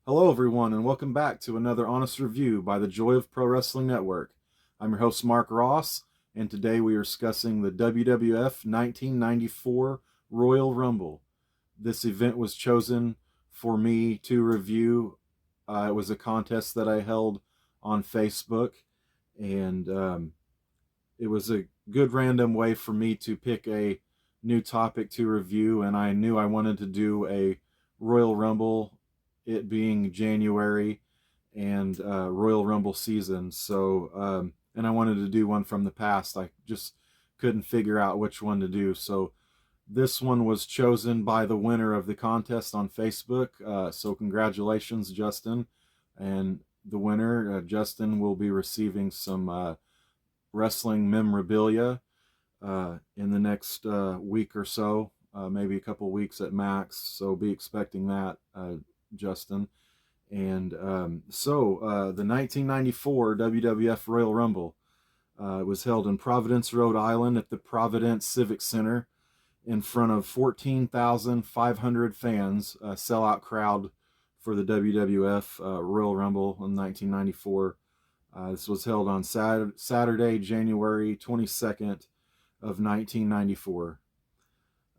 Hello, everyone, and welcome back to another honest review by the Joy of Pro Wrestling Network. I'm your host, Mark Ross, and today we are discussing the WWF 1994 Royal Rumble. This event was chosen for me to review. It was a contest that I held on Facebook, and it was a good random way for me to pick a new topic to review, and I knew I wanted to do a Royal Rumble, it being January and Royal Rumble season. And I wanted to do one from the past. I just couldn't figure out which one to do. So this one was chosen by the winner of the contest on Facebook. So congratulations, Justin. And the winner, Justin, will be receiving some wrestling memorabilia in the next week or so, maybe a couple weeks at max. So be expecting that, Justin. And the 1994 WWF Royal Rumble was held in Providence, Rhode Island at the Providence Civic Center in front of 14,500 fans, a sellout crowd for the WWF Royal Rumble in 1994. This was held on Saturday, January 22nd of 1994.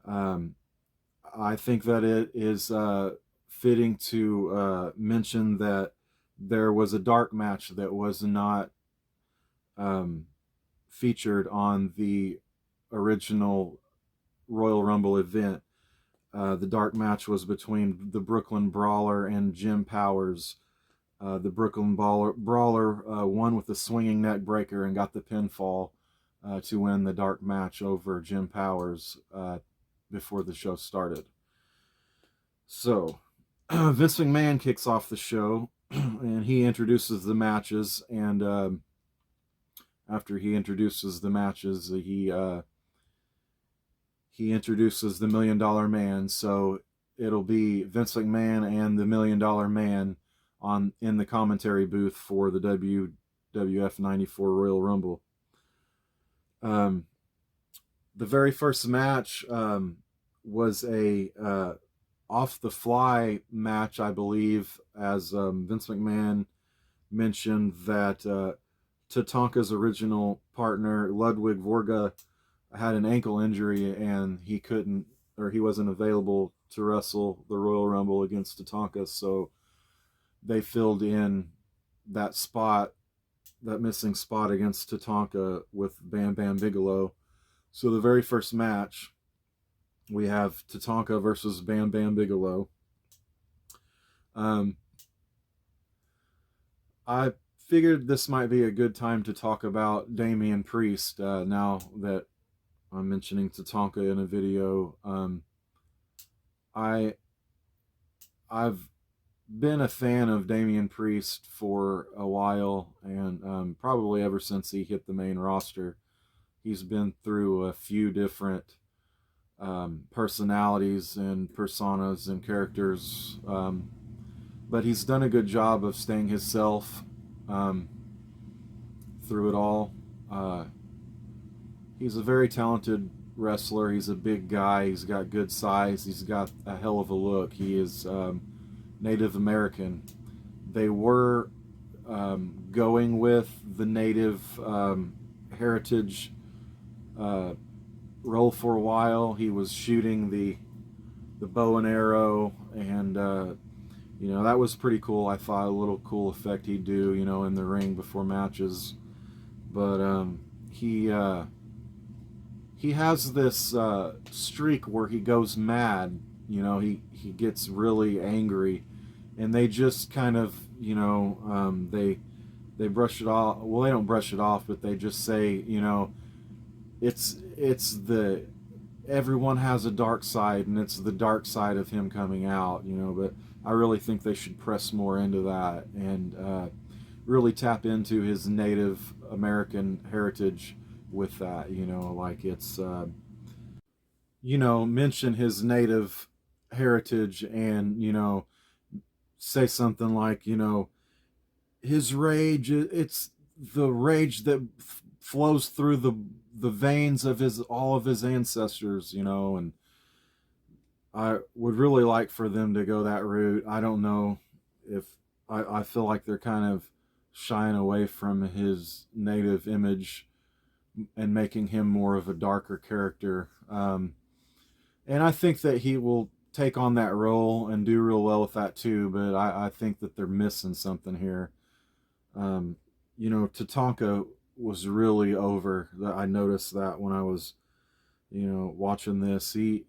I think that it is fitting to mention that there was a dark match that was not featured on the original Royal Rumble event. The dark match was between the Brooklyn Brawler and Jim Powers. The Brooklyn Brawler won with a swinging neck breaker and got the pinfall to win the dark match over Jim Powers before the show started. So, Vince McMahon kicks off the show, and he introduces the matches, and after he introduces the matches, he introduces the $1 Million Man. So it'll be Vince McMahon and the $1 Million Man in the commentary booth for the WWF 94 Royal Rumble. The very first match was a off-the-fly match, I believe, as Vince McMahon mentioned that Tatanka's original partner, Ludwig Vorga, had an ankle injury and he wasn't available to wrestle the Royal Rumble against Tatanka, so they filled in that missing spot against Tatanka with Bam Bam Bigelow. So the very first match, we have Tatanka versus Bam Bam Bigelow. I figured this might be a good time to talk about Damien Priest now that I'm mentioning Tatanka in a video. I've been a fan of Damien Priest for a while, and probably ever since he hit the main roster. He's been through a few different personalities and personas and characters, but he's done a good job of staying himself through it all. He's a very talented wrestler. He's a big guy. He's got good size. He's got a hell of a look. He is Native American. They were going with the Native heritage role for a while. He was shooting the bow and arrow, and that was pretty cool. I thought a little cool effect he'd do, in the ring before matches. But he has this streak where he goes mad. He gets really angry, and they just kind of, they brush it off. Well, they don't brush it off, but they just say, everyone has a dark side, and it's the dark side of him coming out, but I really think they should press more into that and really tap into his Native American heritage with that, mention his Native heritage and, say something like, his rage, it's the rage that flows through the veins of all of his ancestors, and I would really like for them to go that route. I don't know if I feel like they're kind of shying away from his native image and making him more of a darker character. And I think that he will take on that role and do real well with that too, but I think that they're missing something here. Um, Tatanka was really over. I noticed that when I was, watching this. He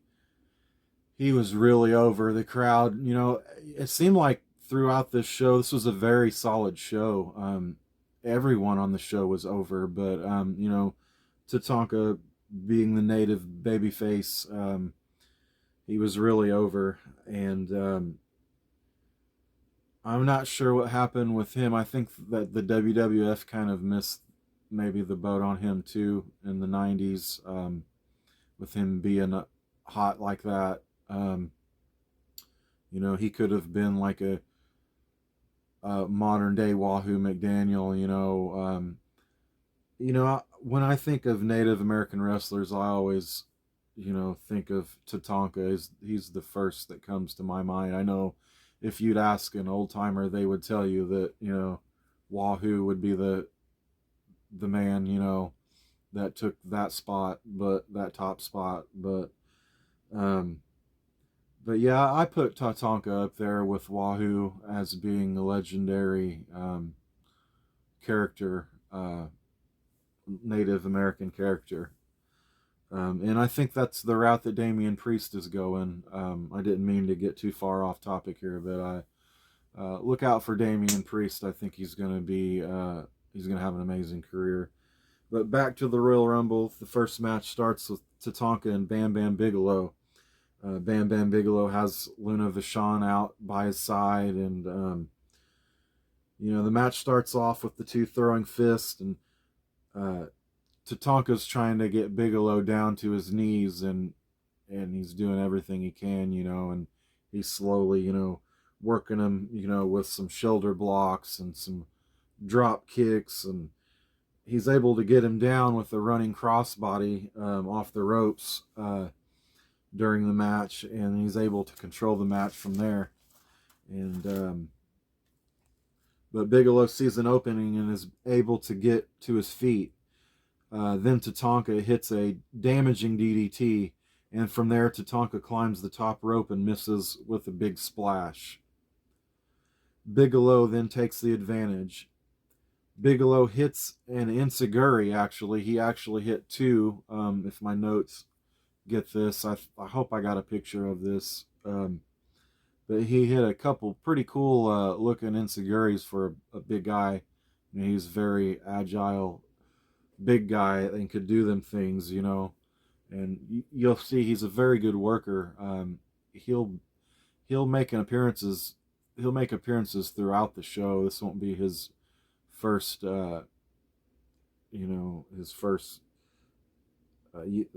was really over. The crowd, it seemed like throughout this show, this was a very solid show. Everyone on the show was over, but Tatanka being the native babyface, he was really over, and I'm not sure what happened with him. I think that the WWF kind of missed maybe the boat on him too in the '90s, with him being hot like that. Um, he could have been like a modern day Wahoo McDaniel. When I think of Native American wrestlers, I always, think of Tatanka. He's the first that comes to my mind. I know if you'd ask an old timer, they would tell you that Wahoo would be the man, that took that spot, but that top spot, um, but yeah, I put Tatanka up there with Wahoo as being a legendary character, Native American character. And I think that's the route that Damien Priest is going. I didn't mean to get too far off topic here, but I look out for Damien Priest. I think he's going to have an amazing career. But back to the Royal Rumble, the first match starts with Tatanka and Bam Bam Bigelow. Bam Bam Bigelow has Luna Vachon out by his side, and the match starts off with the two throwing fists, and Tatanka's trying to get Bigelow down to his knees, and he's doing everything he can, and he's slowly, working him, with some shoulder blocks and some drop kicks, and he's able to get him down with a running crossbody off the ropes during the match, and he's able to control the match from there. And but Bigelow sees an opening and is able to get to his feet. Then Tatanka hits a damaging DDT, and from there Tatanka climbs the top rope and misses with a big splash. Bigelow then takes the advantage. Bigelow hits an enziguri, actually. He actually hit two, if my notes get this. I hope I got a picture of this. But he hit a couple pretty cool looking enziguris for a big guy. He's very agile, big guy, and could do them things, And you'll see he's a very good worker. He'll make appearances. He'll make appearances throughout the show. This won't be his first, the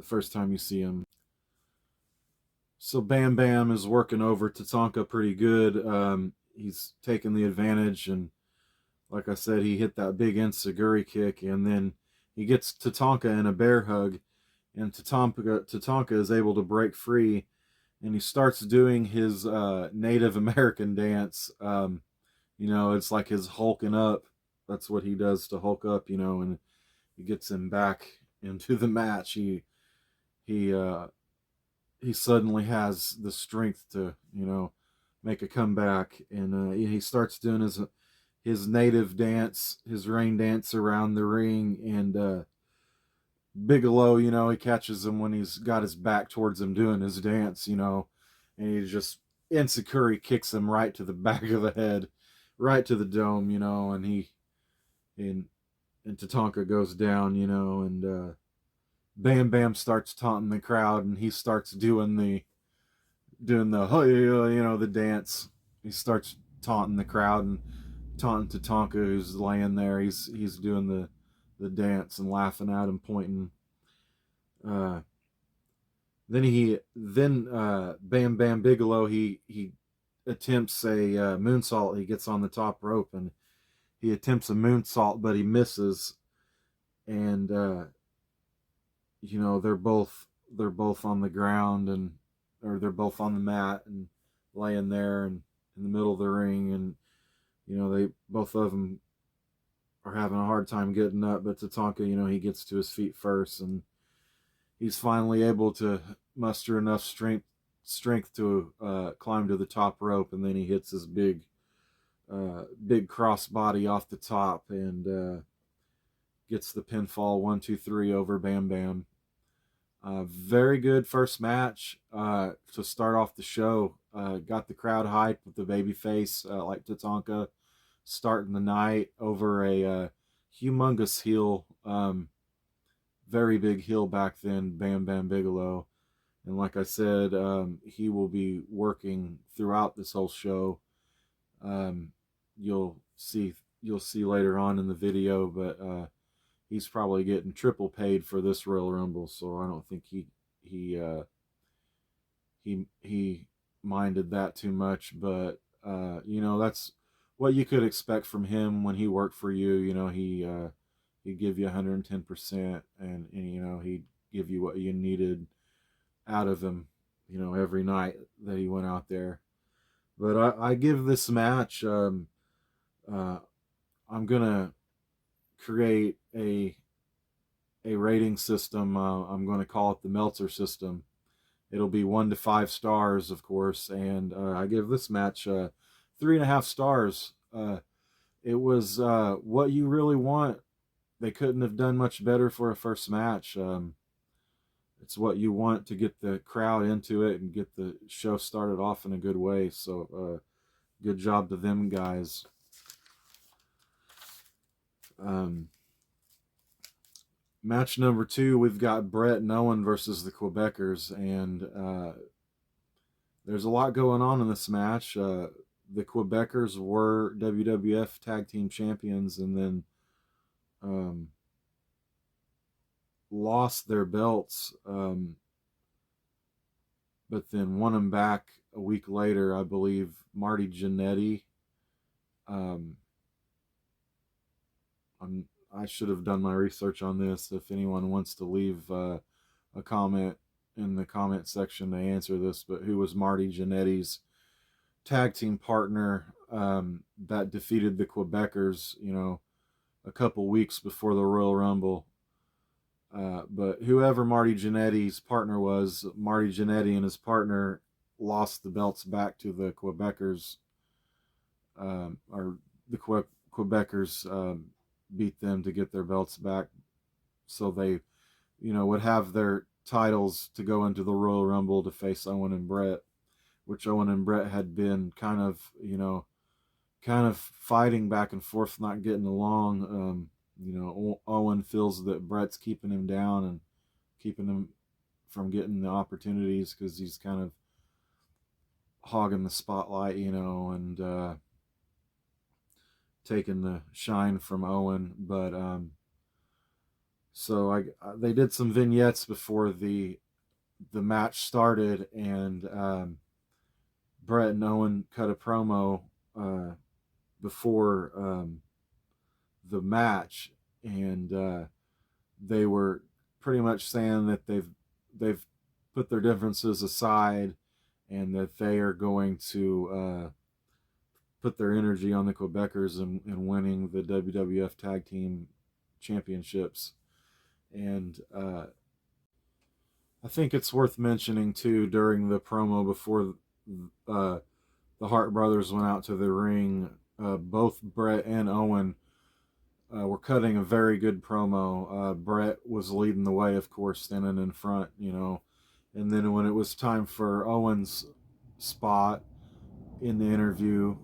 first time you see him. So Bam Bam is working over Tatanka pretty good. He's taking the advantage, and like I said, he hit that big enziguri kick, and then he gets Tatanka in a bear hug, and Tatanka is able to break free, and he starts doing his Native American dance. It's like his hulking up. That's what he does to hulk up, and he gets him back into the match. He suddenly has the strength to, make a comeback, and he starts doing his native dance, his rain dance around the ring, and Bigelow, he catches him when he's got his back towards him doing his dance, and he just enziguri kicks him right to the back of the head, right to the dome, and Tatanka goes down, and Bam Bam starts taunting the crowd, and he starts doing the the dance. He starts taunting the crowd and taunting Tatanka, who's laying there. He's doing the dance and laughing at him, pointing. Then Bam Bam Bigelow he attempts a moonsault. He gets on the top rope and he attempts a moonsault, but he misses, and they're both on the ground, or they're both on the mat and laying there and in the middle of the ring, and they both of them are having a hard time getting up, but Tatanka, he gets to his feet first, and he's finally able to muster enough strength to climb to the top rope, and then he hits his big crossbody off the top and gets the pinfall 1-2-3 over Bam Bam. Very good first match to start off the show. Got the crowd hyped with the babyface like Tatanka starting the night over a humongous heel, very big heel back then, Bam Bam Bigelow. And like I said, he will be working throughout this whole show. You'll see later on in the video, but he's probably getting triple paid for this Royal Rumble, so I don't think he minded that too much. But that's what you could expect from him when he worked for you. He'd give you 110%, and he'd give you what you needed out of him, every night that he went out there. But I give this match, I'm gonna create a rating system. I'm going to call it the Meltzer system. It'll be 1 to 5 stars, of course, and I give this match 3.5 stars. It was what you really want. They couldn't have done much better for a first match. It's what you want to get the crowd into it and get the show started off in a good way. So good job to them guys. Match number 2, we've got Bret and Owen versus the Quebecers, and there's a lot going on in this match. The Quebecers were WWF Tag Team Champions, and then lost their belts, but then won them back a week later, I believe. Marty Jannetty. I should have done my research on this. If anyone wants to leave a comment in the comment section to answer this, but who was Marty Jannetty's tag team partner that defeated the Quebecers, a couple weeks before the Royal Rumble. But whoever Marty Jannetty's partner was, Marty Jannetty and his partner lost the belts back to the Quebecers, or the Quebecers beat them to get their belts back, so they, would have their titles to go into the Royal Rumble to face Owen and Bret, which Owen and Bret had been kind of fighting back and forth, not getting along. Owen feels that Bret's keeping him down and keeping him from getting the opportunities because he's kind of hogging the spotlight, and taking the shine from Owen. But so they did some vignettes before the match started, and Bret and Owen cut a promo before the match, and they were pretty much saying that they've put their differences aside and that they are going to put their energy on the Quebecers and winning the WWF Tag Team Championships. And I think it's worth mentioning too, during the promo before the Hart brothers went out to the ring, both Bret and Owen were cutting a very good promo. Bret was leading the way, of course, standing in front, and then when it was time for Owen's spot in the interview,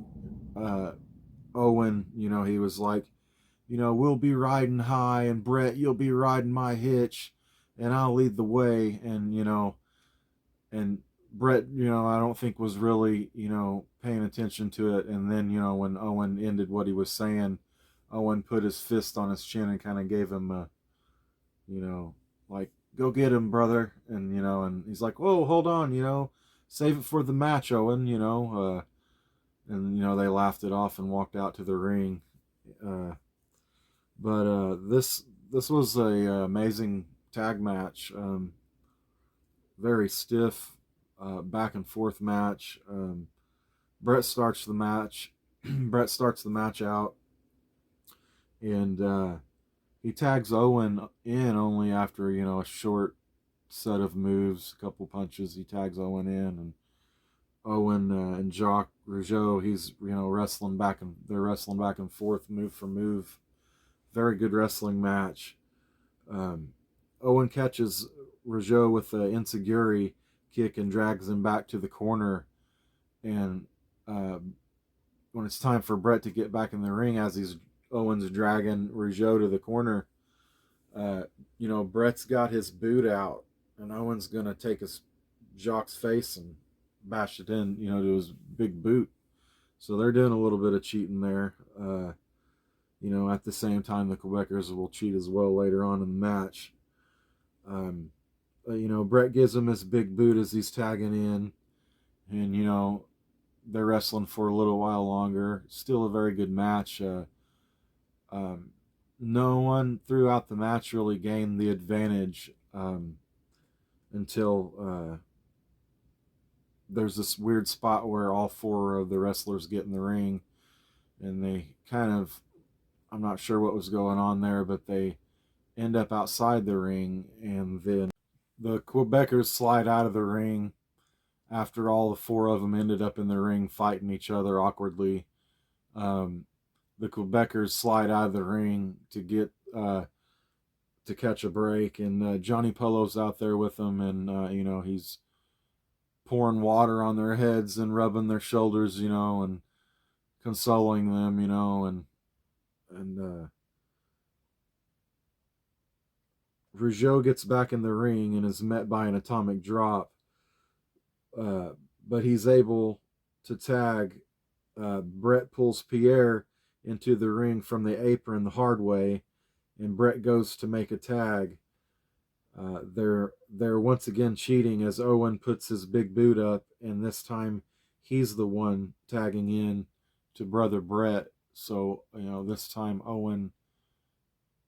Owen, he was like, we'll be riding high, and Bret, you'll be riding my hitch, and I'll lead the way. And and Bret, I don't think was really, paying attention to it. And then, when Owen ended what he was saying, Owen put his fist on his chin and kind of gave him a, like, go get him, brother. And, and he's like, whoa, hold on, save it for the match, Owen, and, they laughed it off and walked out to the ring. But this was a amazing tag match. Very stiff, back and forth match. Bret starts the match Bret starts the match out, and he tags Owen in only after, a short set of moves, a couple punches. He tags Owen in, and Owen and Jacques Rougeau, he's they're wrestling back and forth, move for move. Very good wrestling match. Um, Owen catches Rougeau with an enziguri kick and drags him back to the corner. And when it's time for Bret to get back in the ring, as Owen's dragging Rougeau to the corner, Bret's got his boot out, and Owen's gonna take Jacques' face and bash it in, to his big boot. So they're doing a little bit of cheating there. At the same time, the Quebecers will cheat as well later on in the match. Bret gives him his big boot as he's tagging in, and they're wrestling for a little while longer. Still a very good match. No one throughout the match really gained the advantage until there's this weird spot where all four of the wrestlers get in the ring, and they I'm not sure what was going on there, but they end up outside the ring, and then the Quebecers slide out of the ring after all the four of them ended up in the ring fighting each other awkwardly. The Quebecers slide out of the ring to get to catch a break, and Johnny Polo's out there with them, and he's pouring water on their heads and rubbing their shoulders, and consoling them, and Rougeau gets back in the ring and is met by an atomic drop, but he's able to tag. Bret pulls Pierre into the ring from the apron the hard way, and Bret goes to make a tag. They're once again cheating as Owen puts his big boot up, and this time he's the one tagging in to brother Bret. So this time Owen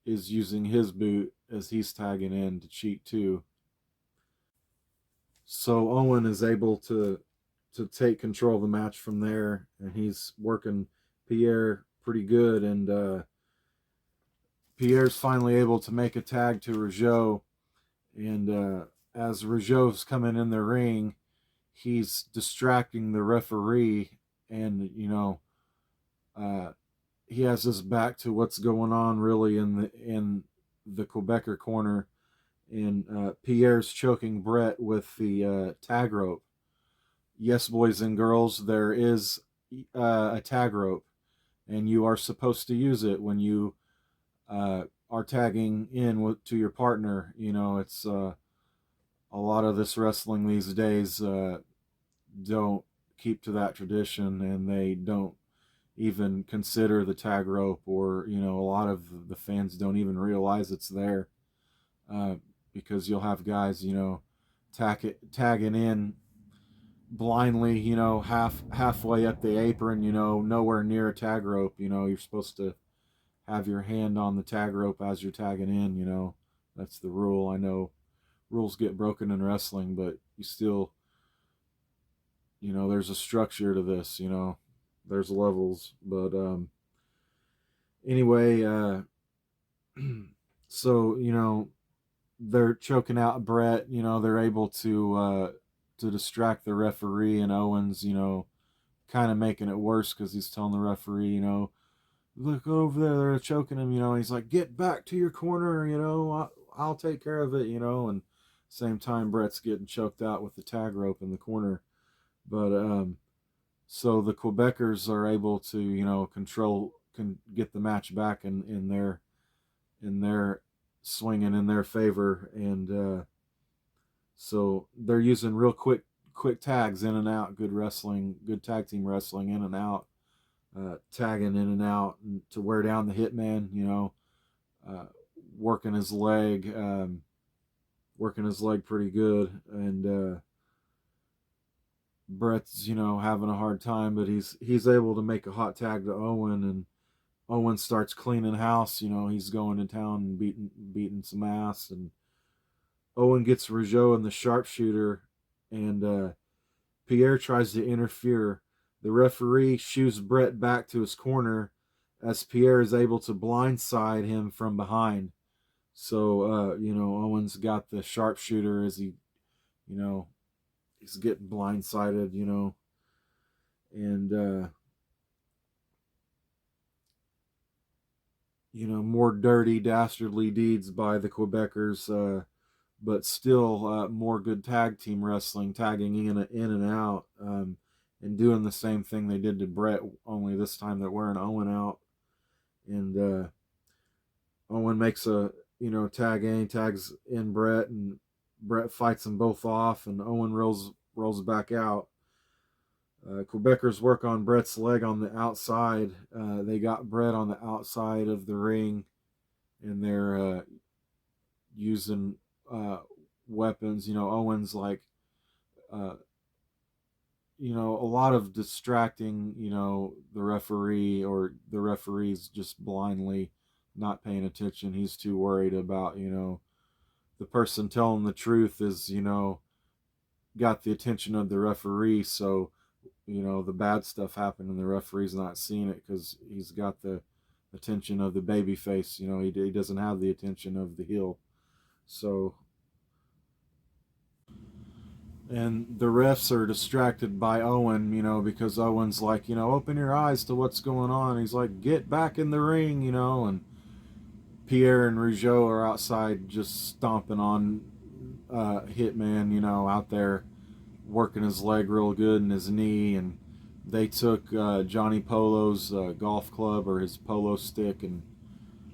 is using his boot as he's tagging in to cheat too. So Owen is able to take control of the match from there, and he's working Pierre pretty good, and Pierre's finally able to make a tag to Rougeau, and as Rougeau's coming in the ring, he's distracting the referee, and he has his back to what's going on really in the Quebecer corner, and Pierre's choking Bret with the tag rope. Yes, boys and girls, there is a tag rope, and you are supposed to use it when you are tagging in to your partner. It's a lot of this wrestling these days don't keep to that tradition, and they don't even consider the tag rope, or a lot of the fans don't even realize it's there, because you'll have guys tagging in blindly, halfway up the apron, nowhere near a tag rope. You're supposed to have your hand on the tag rope as you're tagging in. That's the rule. I know rules get broken in wrestling, but you still, there's a structure to this. There's levels. But anyway, so they're choking out Bret. They're able to distract the referee, and Owens kind of making it worse because he's telling the referee, look over there, they're choking him, and he's like, get back to your corner, I'll take care of it, and same time Bret's getting choked out with the tag rope in the corner. But so the Quebecers are able to can get the match back in their swinging in their favor, and so they're using real quick tags in and out, good wrestling, good tag team wrestling in and out, tagging in and out, and to wear down the Hitman, working his leg pretty good, and Bret's having a hard time, but he's able to make a hot tag to Owen, and Owen starts cleaning house. He's going to town and beating some ass, and Owen gets Rougeau in the sharpshooter, and Pierre tries to interfere, The referee shoos Bret back to his corner as Pierre is able to blindside him from behind. So, Owen's got the sharpshooter as he, he's getting blindsided, and, more dirty, dastardly deeds by the Quebecers, but still more good tag team wrestling, tagging in and out, and doing the same thing they did to Bret, only this time they're wearing Owen out. And Owen makes a, tags in Bret, and Bret fights them both off, and Owen rolls back out. Quebecers work on Bret's leg on the outside. They got Bret on the outside of the ring, and they're using weapons. Owen's like, a lot of distracting, the referee, or the referee's just blindly not paying attention. He's too worried about, the person telling the truth is, got the attention of the referee. So, the bad stuff happened and the referee's not seeing it because he's got the attention of the baby face. He doesn't have the attention of the heel. So, and the refs are distracted by Owen, because Owen's like, open your eyes to what's going on. He's like, get back in the ring, and Pierre and Rougeau are outside just stomping on Hitman, out there working his leg real good and his knee. And they took Johnny Polo's golf club, or his polo stick, and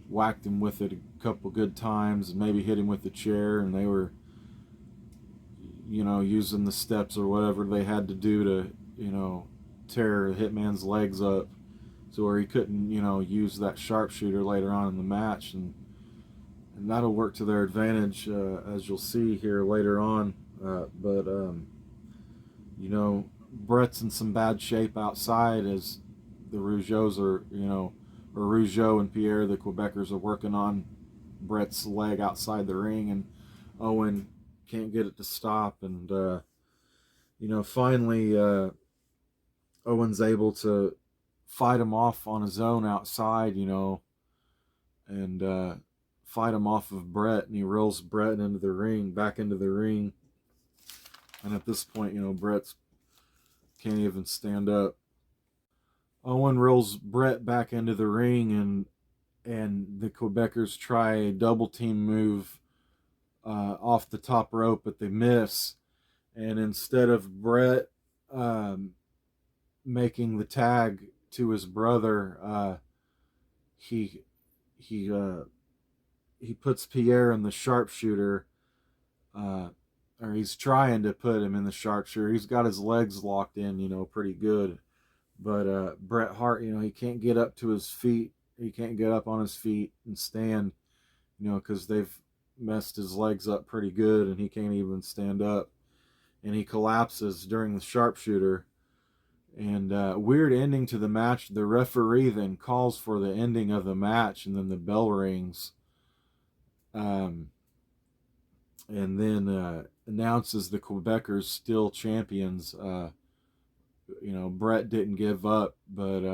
whacked him with it a couple good times, and maybe hit him with the chair. And they were, using the steps or whatever they had to do to, tear Hitman's legs up to where he couldn't, use that sharpshooter later on in the match. And that'll work to their advantage, as you'll see here later on. But Bret's in some bad shape outside as the Rougeaus are, or Rougeau and Pierre, the Quebecers, are working on Bret's leg outside the ring, and Owen can't get it to stop. And, finally, Owen's able to fight him off on his own outside, and fight him off of Bret, and he rolls Bret into the ring, back into the ring. And at this point, Bret can't even stand up. Owen rolls Bret back into the ring, and the Quebecers try a double team move off the top rope, but they miss. And instead of Bret making the tag to his brother, he puts Pierre in the sharpshooter, or he's trying to put him in the sharpshooter. He's got his legs locked in, pretty good. But Bret Hart, he can't get up to his feet. He can't get up on his feet and stand, because they've messed his legs up pretty good, and he can't even stand up. And he collapses during the sharpshooter. And weird ending to the match. The referee then calls for the ending of the match, and then the bell rings. And then announces the Quebecers still champions. Bret didn't give up, but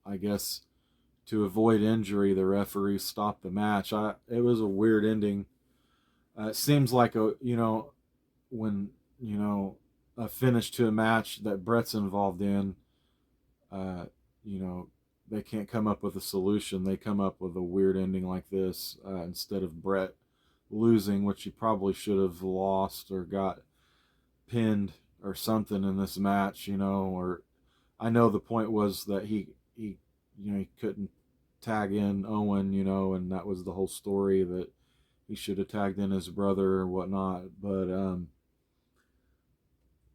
I guess to avoid injury, the referee stopped the match. It was a weird ending. It seems like when a finish to a match that Bret's involved in, they can't come up with a solution. They come up with a weird ending like this, instead of Bret losing, which he probably should have lost or got pinned or something in this match, or I know the point was that he couldn't tag in Owen, and that was the whole story, that he should have tagged in his brother or whatnot. But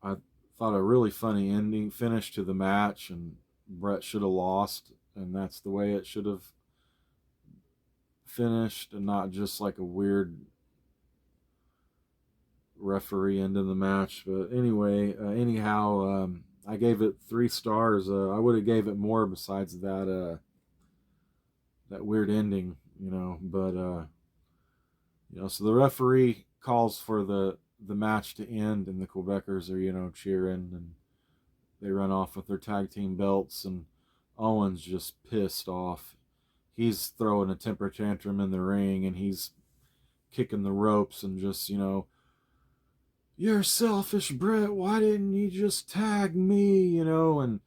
I thought a really funny finish to the match, and Bret should have lost, and that's the way it should have finished, and not just like a weird referee end of the match. But anyway, I gave it 3 stars. I would have gave it more besides that weird ending, but so the referee calls for the match to end, and the Quebecers are cheering, and they run off with their tag team belts, and Owen's just pissed off. He's throwing a temper tantrum in the ring, and he's kicking the ropes and just, you're selfish, Bret. Why didn't you just tag me? And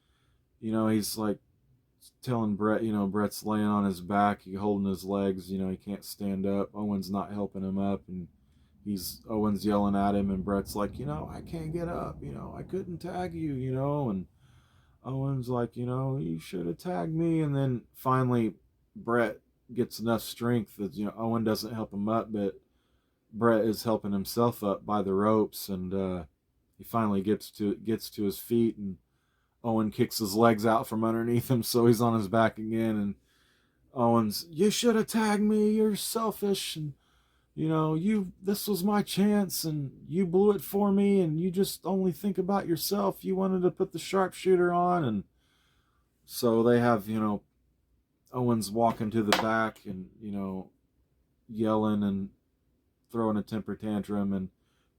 he's like telling Bret, Bret's laying on his back, he holding his legs, he can't stand up. Owen's not helping him up, and Owen's yelling at him, and Bret's like, I can't get up, I couldn't tag you, and Owen's like, you should have tagged me. And then finally Bret gets enough strength that, Owen doesn't help him up, but Bret is helping himself up by the ropes, and he finally gets to his feet, and Owen kicks his legs out from underneath him, so he's on his back again. And Owen's, you should have tagged me. You're selfish, and this was my chance, and you blew it for me, and you just only think about yourself. You wanted to put the sharpshooter on, and so they have Owen's walking to the back, and yelling and throwing a temper tantrum, and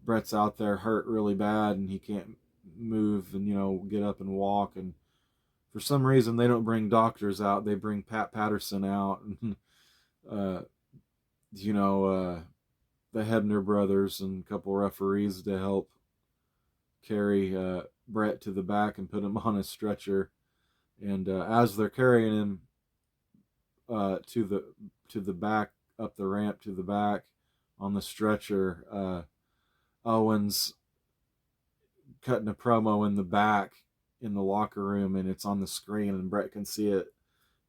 Bret's out there hurt really bad, and he can't move and get up and walk. And for some reason they don't bring doctors out, they bring Pat Patterson out, and the Hebner brothers and a couple referees to help carry Bret to the back and put him on a stretcher. And as they're carrying him to the back, up the ramp to the back on the stretcher, Owen's cutting a promo in the back in the locker room, and it's on the screen, and Bret can see it,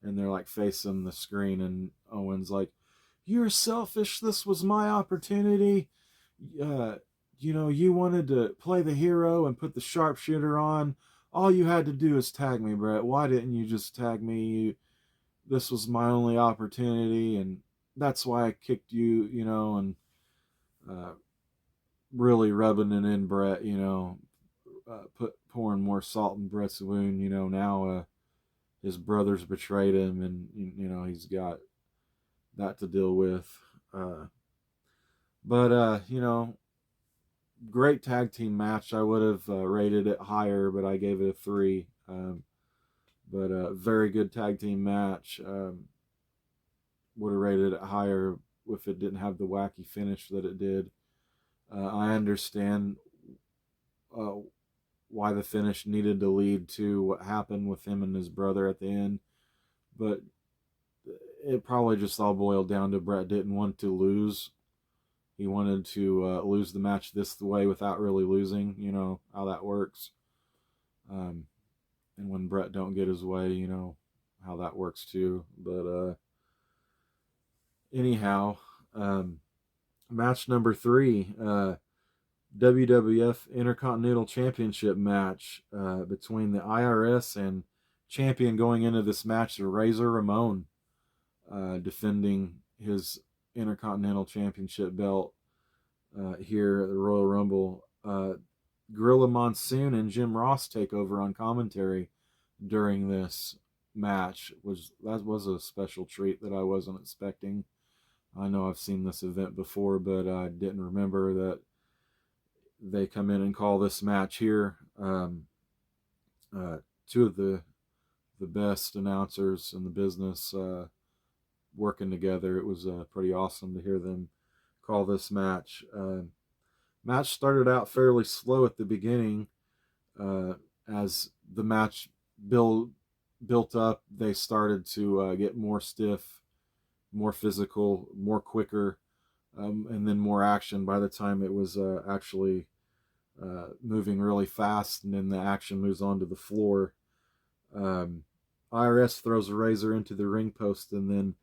and they're like facing the screen, and Owen's like, you're selfish, this was my opportunity. You wanted to play the hero and put the sharpshooter on. All you had to do is tag me, Bret. Why didn't you just tag me? This was my only opportunity, and that's why I kicked you, and really rubbing it in Bret, pouring more salt in Bret's wound. Now his brothers betrayed him, and he's got that to deal with. But great tag team match. I would have rated it higher, but I gave it a 3. But a very good tag team match. Would have rated it higher if it didn't have the wacky finish that it did. I understand why the finish needed to lead to what happened with him and his brother at the end, but it probably just all boiled down to Bret didn't want to lose. He wanted to lose the match this way without really losing. How that works. And when Bret don't get his way, how that works too. But anyhow, match number 3, WWF Intercontinental Championship match between the IRS and champion going into this match, Razor Ramon, defending his Intercontinental Championship belt here at the Royal Rumble. Gorilla Monsoon and Jim Ross take over on commentary during this match. That was a special treat that I wasn't expecting. I know I've seen this event before, but I didn't remember that they come in and call this match here. Two of the best announcers in the business working together. It was pretty awesome to hear them call this match. Match started out fairly slow at the beginning. As the match built up, they started to get more stiff, more physical, more quicker, and then more action by the time it was actually moving really fast, and then the action moves onto the floor. IRS throws a Razor into the ring post, and then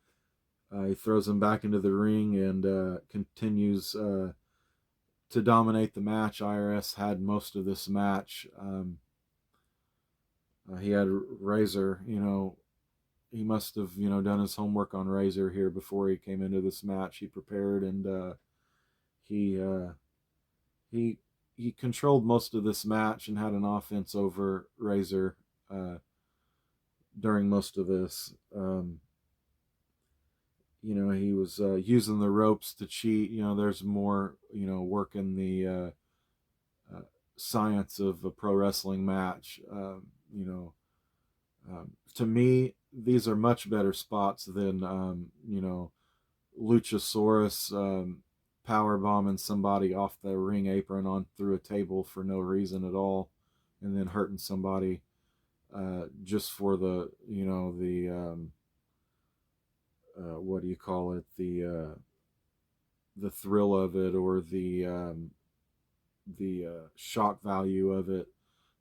he throws him back into the ring and continues to dominate the match. IRS had most of this match. He had Razor, he must have, done his homework on Razor here before he came into this match. He prepared, and he controlled most of this match and had an offense over Razor during most of this. He was using the ropes to cheat. There's more, work in the science of a pro wrestling match. To me, these are much better spots than Luchasaurus power bombing somebody off the ring apron on through a table for no reason at all, and then hurting somebody just for the what do you call it, the thrill of it, or the shock value of it,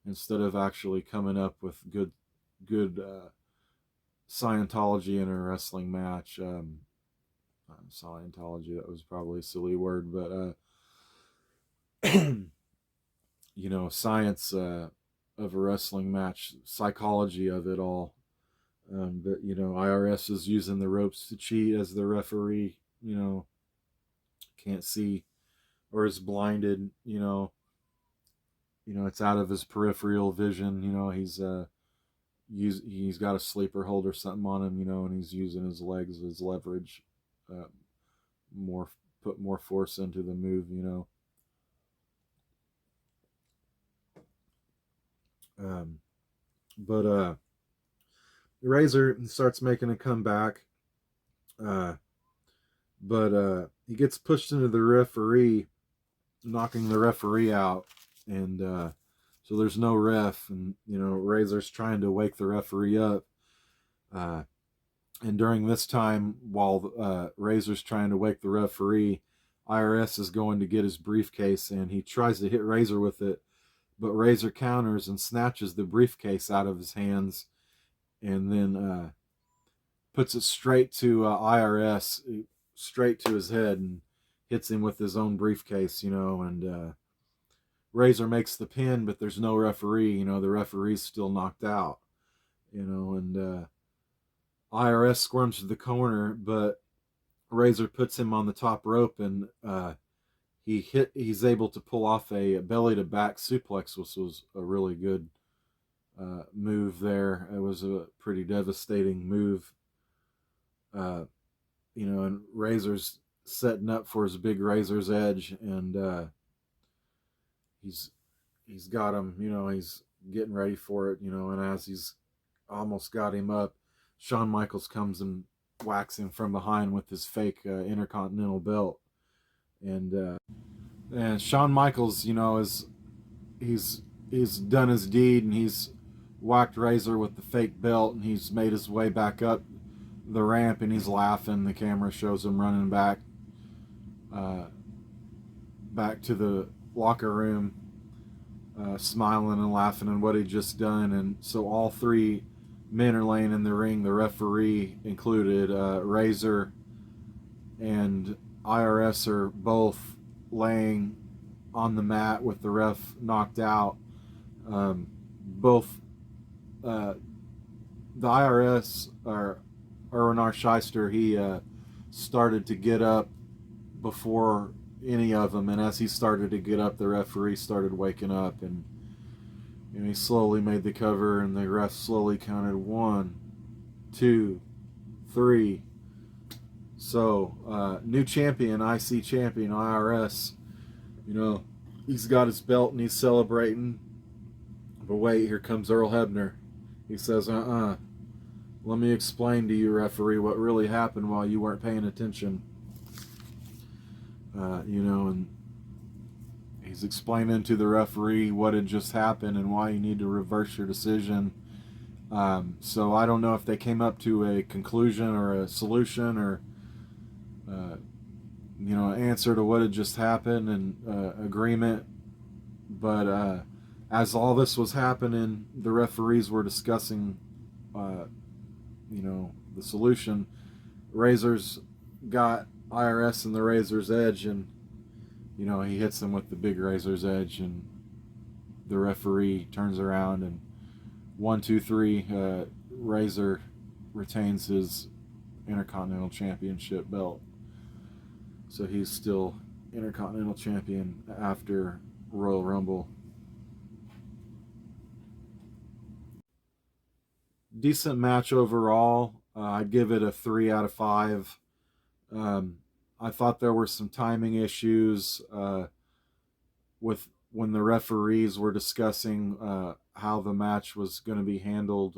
instead of actually coming up with good Scientology in a wrestling match. Scientology, that was probably a silly word, but science of a wrestling match, psychology of it all. But IRS is using the ropes to cheat as the referee, can't see or is blinded, it's out of his peripheral vision. He's got a sleeper hold or something on him, and he's using his legs as leverage, more put more force into the move, but Razor starts making a comeback, but he gets pushed into the referee, knocking the referee out, and so there's no ref, and Razor's trying to wake the referee up, and during this time, while Razor's trying to wake the referee, IRS is going to get his briefcase, and he tries to hit Razor with it, but Razor counters and snatches the briefcase out of his hands, and then puts it straight to IRS, straight to his head, and hits him with his own briefcase, and Razor makes the pin, but there's no referee, the referee's still knocked out, and IRS squirms to the corner, but Razor puts him on the top rope, and he's able to pull off a belly to back suplex, which was a really good move there. It was a pretty devastating move. And Razor's setting up for his big Razor's Edge, and he's got him, he's getting ready for it, and as he's almost got him up, Shawn Michaels comes and whacks him from behind with his fake Intercontinental belt, and Shawn Michaels, he's done his deed, and he's whacked Razor with the fake belt, and he's made his way back up the ramp, and he's laughing. The camera shows him running back to the locker room, smiling and laughing at what he'd just done. And so all three men are laying in the ring, the referee included. Razor and IRS are both laying on the mat with the ref knocked out. Both the IRS, or Erwin Shyster, he started to get up before any of them, and as he started to get up, the referee started waking up, and he slowly made the cover, and the ref slowly counted 1, 2, 3. So new champion, IC champion, IRS, he's got his belt and he's celebrating, but wait, here comes Earl Hebner. He says, let me explain to you, referee, what really happened while you weren't paying attention. And he's explaining to the referee what had just happened and why you need to reverse your decision. So I don't know if they came up to a conclusion or a solution, or an answer to what had just happened, and agreement. But as all this was happening, the referees were discussing the solution. Razor's got IRS in the Razor's Edge, and he hits him with the big Razor's Edge, and the referee turns around, and 1, 2, 3, Razor retains his Intercontinental Championship belt, so he's still Intercontinental Champion after Royal Rumble. Decent match overall. I'd give it a 3 out of 5. I thought there were some timing issues with when the referees were discussing how the match was going to be handled,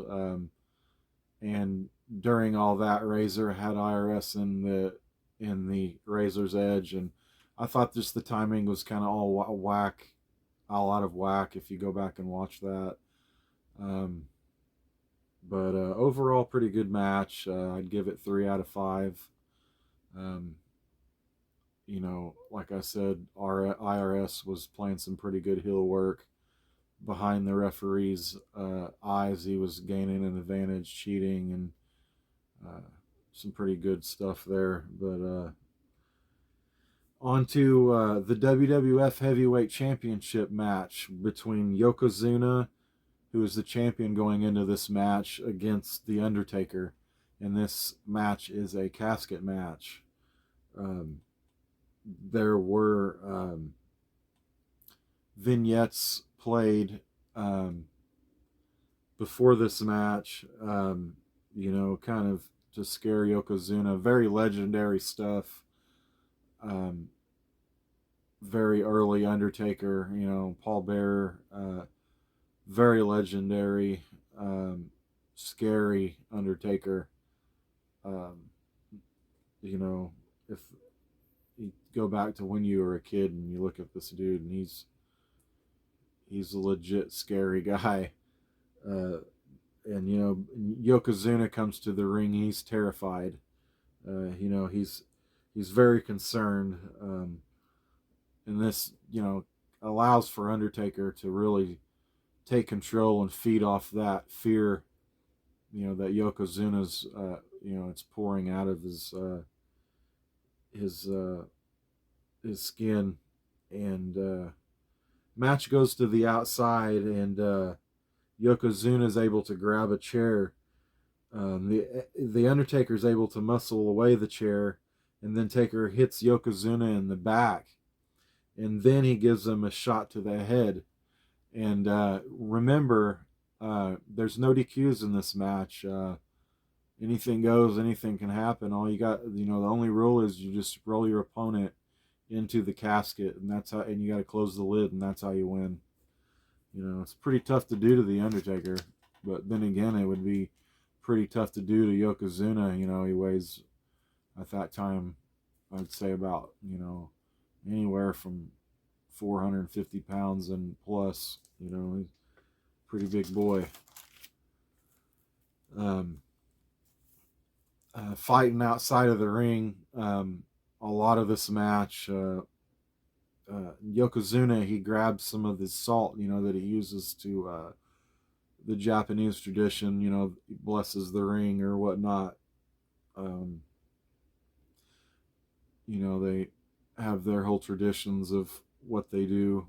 and during all that, Razor had IRS in the Razor's Edge, and I thought just the timing was kind of all out of whack if you go back and watch that. But overall, pretty good match. I'd give it 3 out of 5. You know, like I said, our IRS was playing some pretty good heel work behind the referee's eyes. He was gaining an advantage, cheating, and some pretty good stuff there. But on to the WWF Heavyweight Championship match between Yokozuna, who is the champion going into this match, against The Undertaker. And this match is a casket match. There were vignettes played before this match, you know, kind of to scare Yokozuna. Very legendary stuff. Very early Undertaker, you know, Paul Bearer, very legendary, scary Undertaker. You know, if you go back to when you were a kid and you look at this dude, and he's a legit scary guy. And you know, Yokozuna comes to the ring, he's terrified. You know, he's very concerned. And this, you know, allows for Undertaker to really take control and feed off that fear, you know, that Yokozuna's, you know, it's pouring out of his skin. And match goes to the outside, and Yokozuna is able to grab a chair. The Undertaker is able to muscle away the chair, and then Taker hits Yokozuna in the back, and then he gives him a shot to the head. And remember, there's no DQs in this match. Anything goes, anything can happen. All you got, you know, the only rule is you just roll your opponent into the casket, and that's how, and you got to close the lid, and that's how you win. You know, it's pretty tough to do to the Undertaker, but then again, it would be pretty tough to do to Yokozuna. You know, he weighs at that time, I'd say about, you know, anywhere from 450 pounds and plus. You know, he's a pretty big boy. Fighting outside of the ring, a lot of this match, Yokozuna, he grabs some of the salt, you know, that he uses to the Japanese tradition, you know, he blesses the ring or whatnot. You know, they have their whole traditions of what they do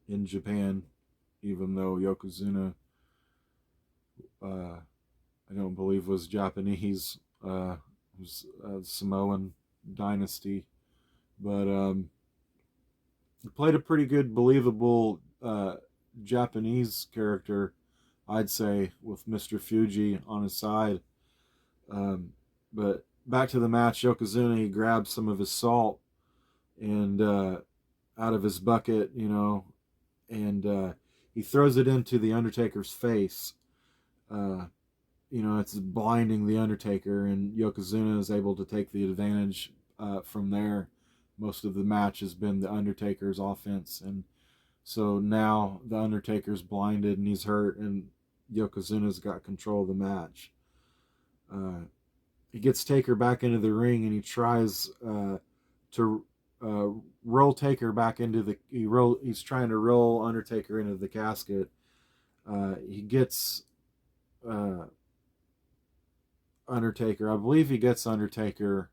in Japan, even though Yokozuna, I don't believe was Japanese, was Samoan dynasty, but he played a pretty good, believable Japanese character, I'd say, with Mr. Fuji on his side. But back to the match, Yokozuna, he grabs some of his salt and out of his bucket, you know, and he throws it into the Undertaker's face. You know, it's blinding the Undertaker, and Yokozuna is able to take the advantage from there. Most of the match has been the Undertaker's offense, and so now the Undertaker's blinded and he's hurt, and Yokozuna's got control of the match. He gets Taker back into the ring, and he tries to roll Taker back into the. He's trying to roll Undertaker into the casket. He gets Undertaker. I believe he gets Undertaker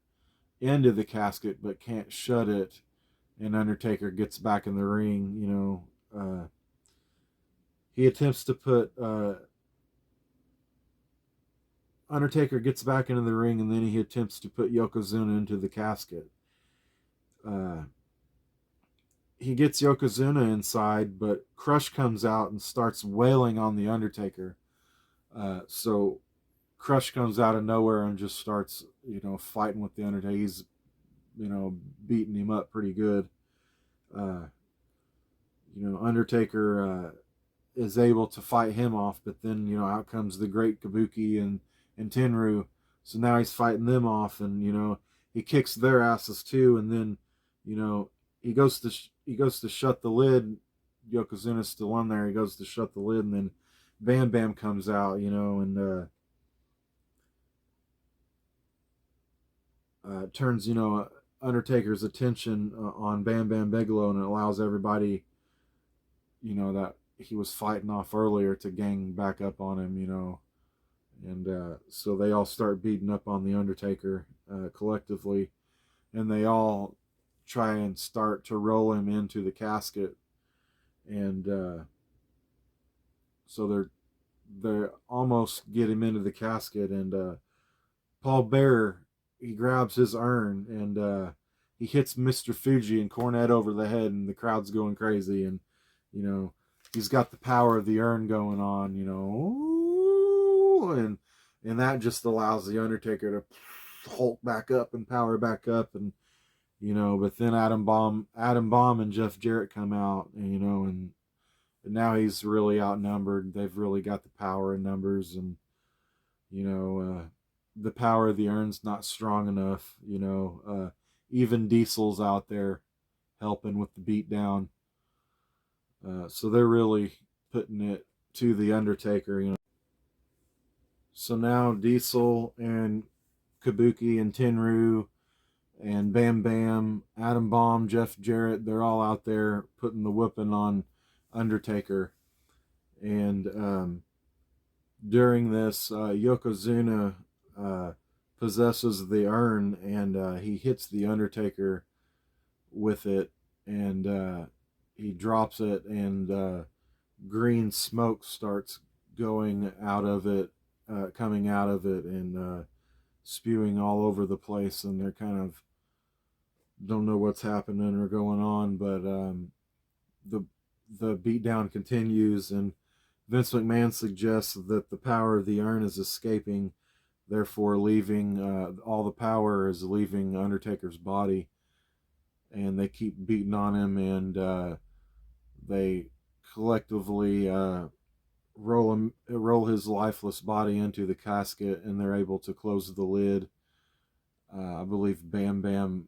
into the casket, but can't shut it. And Undertaker gets back in the ring. You know, he attempts to put. Undertaker gets back into the ring, and then he attempts to put Yokozuna into the casket. He gets Yokozuna inside, but Crush comes out and starts wailing on the Undertaker. So Crush comes out of nowhere and just starts, you know, fighting with the Undertaker. He's, you know, beating him up pretty good. Undertaker is able to fight him off, but then out comes the Great Kabuki and Tenryu, so now he's fighting them off, and he kicks their asses too, and then he goes to shut the lid. Yokozuna's still on there. He goes to shut the lid, and then Bam Bam comes out, and turns Undertaker's attention on Bam Bam Bigelow, and it allows everybody that he was fighting off earlier to gang back up on him, and so they all start beating up on the Undertaker collectively, and they all try and start to roll him into the casket, and so they're almost get him into the casket, and Paul Bearer, he grabs his urn, and he hits Mr. Fuji and Cornette over the head, and the crowd's going crazy, and he's got the power of the urn going on, and that just allows the Undertaker to hulk back up and power back up, and but then Adam Bomb and Jeff Jarrett come out, and now he's really outnumbered. They've really got the power in numbers, and the power of the urn's not strong enough. Even Diesel's out there helping with the beatdown. So they're really putting it to the Undertaker. So now Diesel and Kabuki and Tenryu and Bam Bam, Adam Bomb, Jeff Jarrett, they're all out there putting the whipping on Undertaker. And during this, Yokozuna possesses the urn, and he hits the Undertaker with it, and he drops it, and green smoke starts going out of it, coming out of it, and spewing all over the place, and they're kind of don't know what's happening or going on, but the beatdown continues, and Vince McMahon suggests that the power of the urn is escaping, therefore leaving all the power is leaving Undertaker's body, and they keep beating on him, and they collectively roll his lifeless body into the casket, and they're able to close the lid. I believe Bam Bam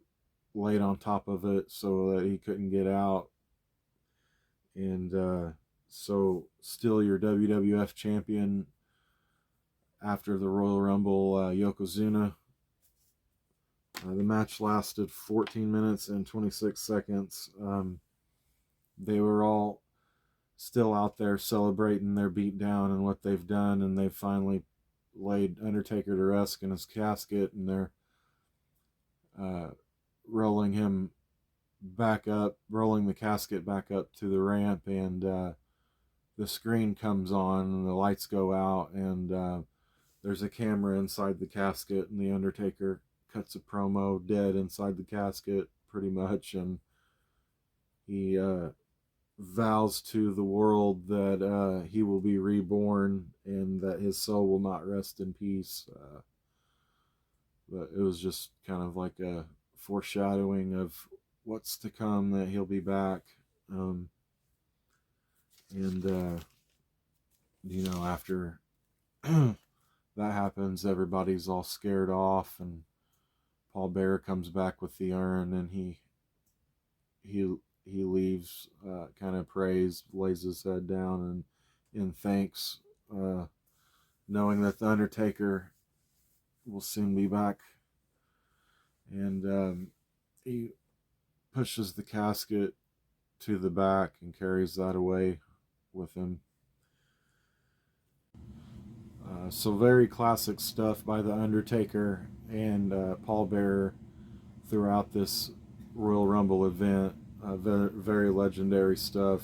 laid on top of it so that he couldn't get out, and so still your WWF champion after the Royal Rumble, Yokozuna. The match lasted 14 minutes and 26 seconds. They were all still out there celebrating their beatdown and what they've done, and they've finally laid Undertaker to rest in his casket, and they're rolling him back up, rolling the casket back up to the ramp, and the screen comes on and the lights go out, and there's a camera inside the casket, and the Undertaker cuts a promo dead inside the casket pretty much, and he vows to the world that he will be reborn and that his soul will not rest in peace. But it was just kind of like a foreshadowing of what's to come, that he'll be back. After that happens, everybody's all scared off, and Paul Bearer comes back with the urn, and he leaves, kind of prays, lays his head down, and in thanks, knowing that the Undertaker will soon be back. And he pushes the casket to the back and carries that away with him. So very classic stuff by the Undertaker and Paul Bearer throughout this Royal Rumble event. Very legendary stuff.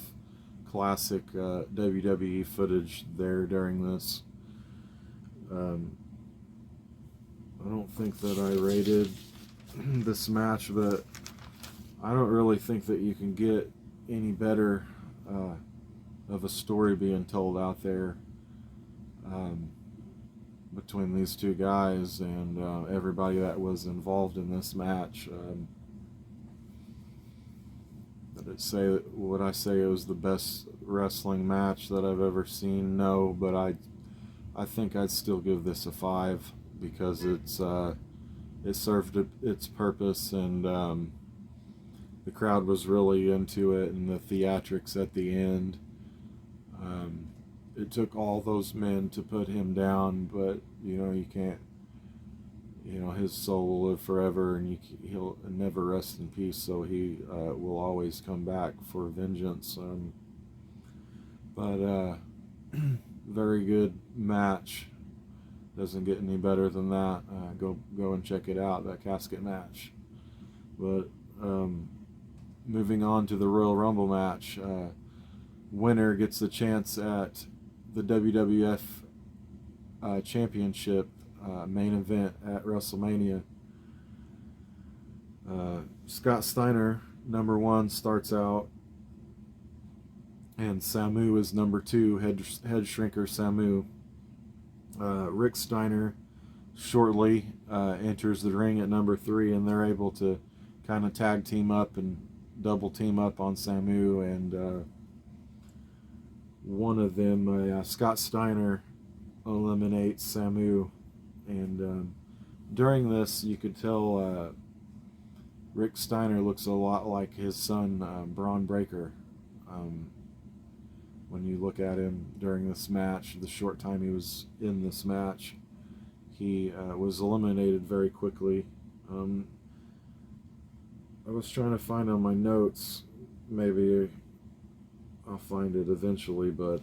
Classic WWE footage there during this. I don't think that I rated this match, but I don't really think that you can get any better of a story being told out there between these two guys and everybody that was involved in this match. Would I say it was the best wrestling match that I've ever seen? No, but I think I'd still give this a 5 because it served its purpose, and the crowd was really into it, and the theatrics at the end. It took all those men to put him down, but you can't. His soul will live forever, and he'll never rest in peace. So he will always come back for vengeance. But very good match. Doesn't get any better than that. Go and check it out, that casket match. But moving on to the Royal Rumble match, winner gets a chance at the WWF Championship main event at WrestleMania. Scott Steiner, number 1, starts out, and Samu is number 2, head shrinker Samu. Rick Steiner shortly enters the ring at number 3, and they're able to kind of tag team up and double team up on Samu, and one of them, Scott Steiner, eliminates Samu, and during this you could tell Rick Steiner looks a lot like his son Braun Breaker. When you look at him during this match, the short time he was in this match, he was eliminated very quickly. I was trying to find on my notes, maybe I'll find it eventually, but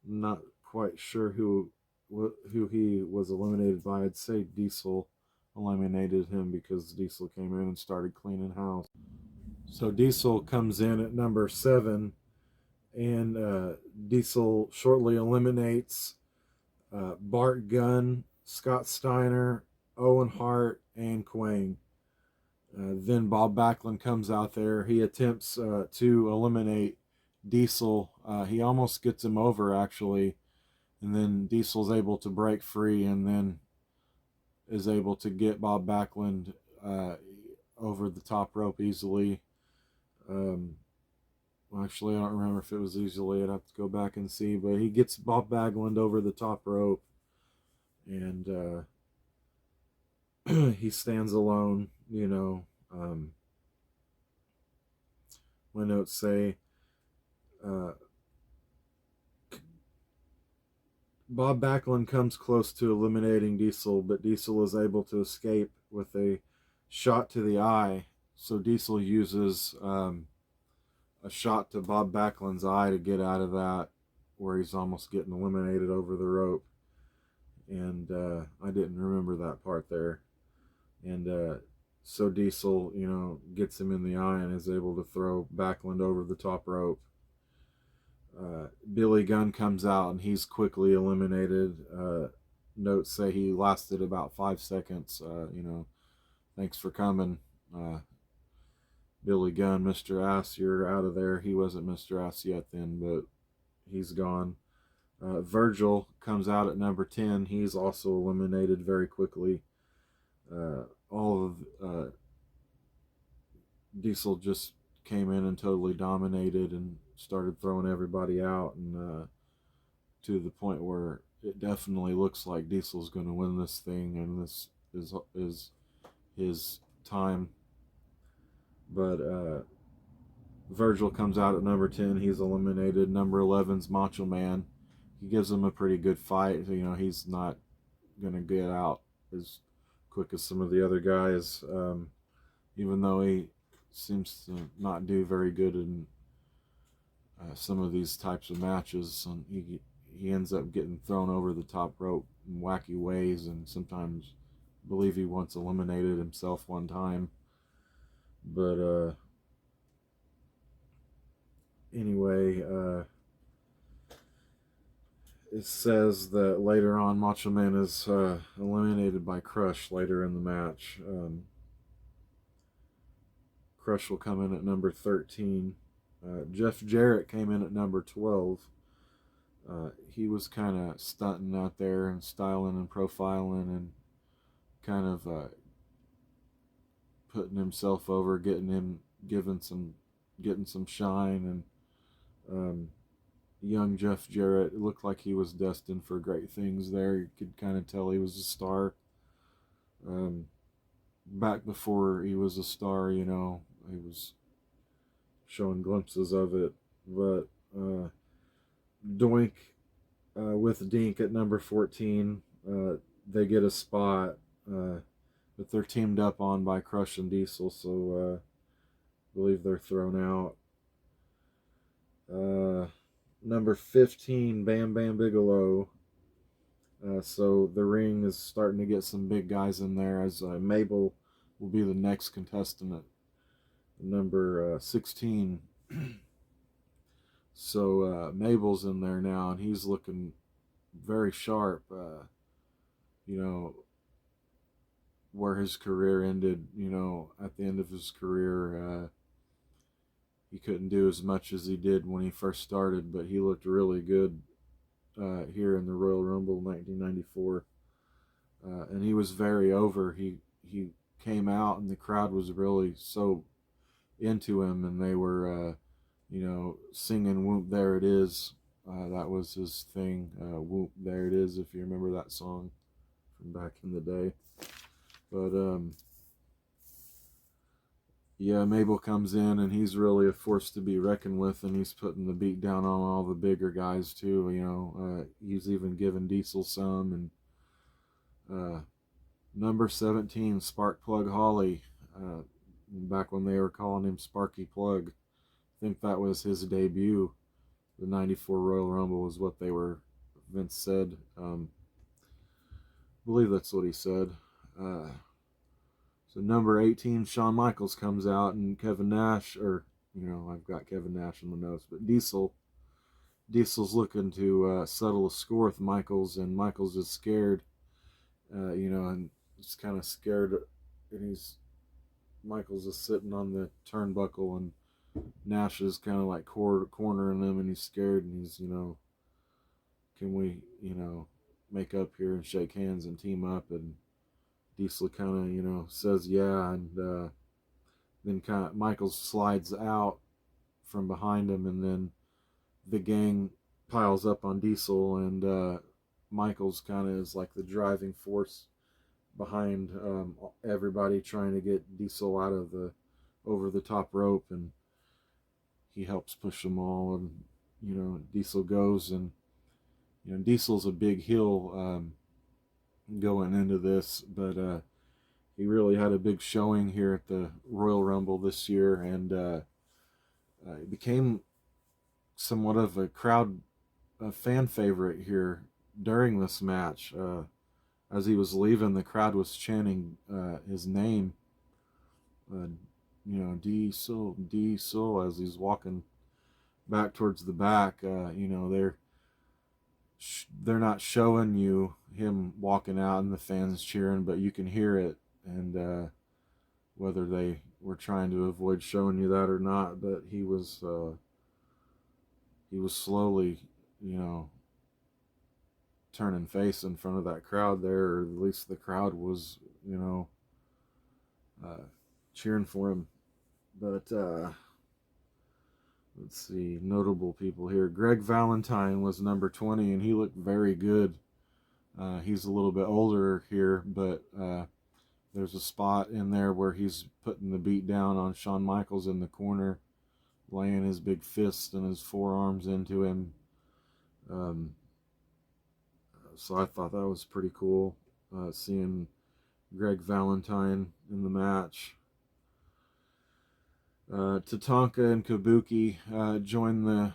not quite sure who he was eliminated by. I'd say Diesel eliminated him because Diesel came in and started cleaning house. So Diesel comes in at number 7, and Diesel shortly eliminates Bart Gunn, Scott Steiner, Owen Hart, and Quang. Then Bob Backlund comes out there. He attempts to eliminate Diesel. He almost gets him over, actually, and then Diesel's able to break free and then is able to get Bob Backlund over the top rope easily. Actually, I don't remember if it was easily. I'd have to go back and see, but he gets Bob Backlund over the top rope, and he stands alone. My notes say Bob Backlund comes close to eliminating Diesel, but Diesel is able to escape with a shot to the eye. So Diesel uses a shot to Bob Backlund's eye to get out of that, where he's almost getting eliminated over the rope. And I didn't remember that part there. And so Diesel, gets him in the eye and is able to throw Backlund over the top rope. Billy Gunn comes out and he's quickly eliminated. Notes say he lasted about 5 seconds. Thanks for coming, Billy Gunn, Mr. Ass, you're out of there. He wasn't Mr. Ass yet then, but he's gone. Virgil comes out at number 10. He's also eliminated very quickly. All of Diesel just came in and totally dominated and started throwing everybody out, and to the point where it definitely looks like Diesel's going to win this thing, and this is his time. But Virgil comes out at number 10. He's eliminated. Number 11's Macho Man. He gives him a pretty good fight. He's not going to get out as quick as some of the other guys, even though he seems to not do very good in some of these types of matches. And he ends up getting thrown over the top rope in wacky ways, and sometimes I believe he once eliminated himself one time. But anyway, it says that later on Macho Man is eliminated by Crush later in the match. Crush will come in at number 13. Jeff Jarrett came in at number 12. He was kind of stunting out there and styling and profiling and kind of putting himself over, getting some shine, and young Jeff Jarrett, it looked like he was destined for great things there. You could kind of tell he was a star. Back before he was a star, he was showing glimpses of it. But Doink with Dink at number 14, they get a spot that they're teamed up on by Crush and Diesel, so I believe they're thrown out. Number 15, Bam Bam Bigelow. So the ring is starting to get some big guys in there, as Mabel will be the next contestant at number 16. So Mabel's in there now, and he's looking very sharp. Where his career ended, at the end of his career, he couldn't do as much as he did when he first started, but he looked really good here in the Royal Rumble 1994. And he was very over. He came out, and the crowd was really so into him, and they were, singing "Whoop, There It Is." That was his thing. "Whoop, There It Is," if you remember that song from back in the day. But yeah, Mabel comes in, and he's really a force to be reckoned with, and he's putting the beat down on all the bigger guys too. He's even giving Diesel some. And number 17, Sparkplug Holly, back when they were calling him Sparky Plug. I think that was his debut. The 94 Royal Rumble is what Vince said. I believe that's what he said. So number 18, Shawn Michaels comes out, and Kevin Nash, I've got Kevin Nash in the notes, but Diesel's looking to settle a score with Michaels, and Michaels is scared, and he's kind of scared, and Michaels is sitting on the turnbuckle, and Nash is kind of like cornering him, and he's scared, and he's, can we, make up here and shake hands and team up? And Diesel kind of, says yeah, and then kind of Michaels slides out from behind him, and then the gang piles up on Diesel, and Michaels kind of is like the driving force behind everybody trying to get Diesel out of over the top rope, and he helps push them all, and Diesel goes, and Diesel's a big heel going into this, but he really had a big showing here at the Royal Rumble this year, and he became somewhat of a fan favorite here during this match. As he was leaving, the crowd was chanting his name, Diesel, Diesel, as he's walking back towards the back. They're not showing you him walking out and the fans cheering, but you can hear it, and whether they were trying to avoid showing you that or not, but he was slowly, turning face in front of that crowd there, or at least the crowd was, cheering for him. But let's see, notable people here. Greg Valentine was number 20, and he looked very good. He's a little bit older here, but there's a spot in there where he's putting the beat down on Shawn Michaels in the corner, laying his big fist and his forearms into him. So I thought that was pretty cool, seeing Greg Valentine in the match. Tatanka and Kabuki join the